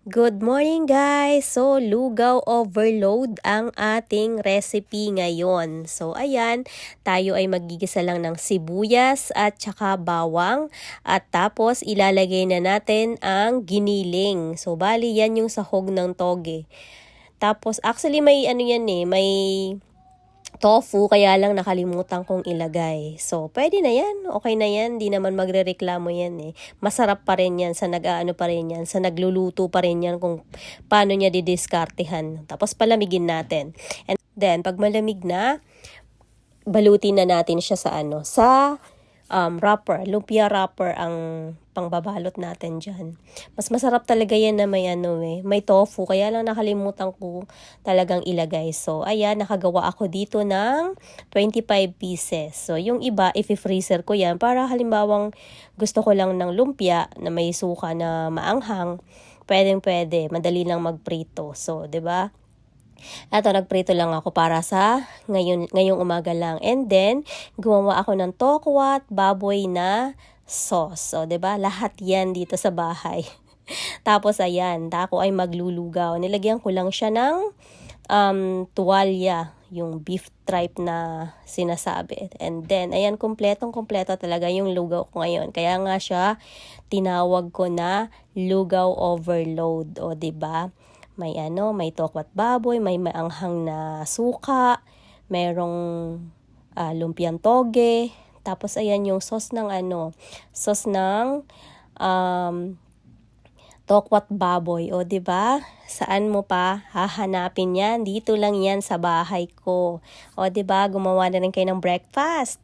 Good morning guys! So, lugaw overload ang ating recipe ngayon. So, ayan, tayo ay magigisa lang ng sibuyas at saka bawang. At tapos, ilalagay na natin ang giniling. So, bali yan yung sahog ng toge. Tapos, actually may ano yan may tofu, kaya lang nakalimutan kong ilagay. So, pwede na yan. Okay na yan. Di naman magrereklamo yan eh. Masarap pa rin yan sa nag-aano pa rin yan, sa nagluluto pa rin yan kung paano niya didiskartehan. Tapos palamigin natin. And then, pag malamig na, balutin na natin siya sa wrapper, lumpia wrapper ang pangbabalot natin dyan. Mas masarap talaga yan na may tofu, kaya lang nakalimutan ko talagang ilagay. So, ayan, nakagawa ako dito ng 25 pieces. So, yung iba, i-freezer ko yan para halimbawang gusto ko lang ng lumpia na may suka na maanghang, pwedeng-pwede, madali lang magprito. So, 'di ba? Eto, nagprito lang ako para sa ngayong umaga lang. And then, gumawa ako ng tokwat, baboy na sauce. So, 'di ba? Lahat 'yan dito sa bahay. Tapos, ayan, ako ay maglulugaw. Nilagyan ko lang siya ng tuwalya, yung beef tripe na sinasabi. And then, ayan, kompletong-kompleto talaga yung lugaw ko ngayon. Kaya nga siya, tinawag ko na lugaw overload. O, 'di ba? May tokwat baboy, may maanghang na suka, merong lumpiang toge, tapos ayan yung sauce ng tokwat baboy. O 'di ba? Saan mo pa hahanapin 'yan? Dito lang 'yan sa bahay ko. O 'di ba? Gumawa na rin kayo ng breakfast.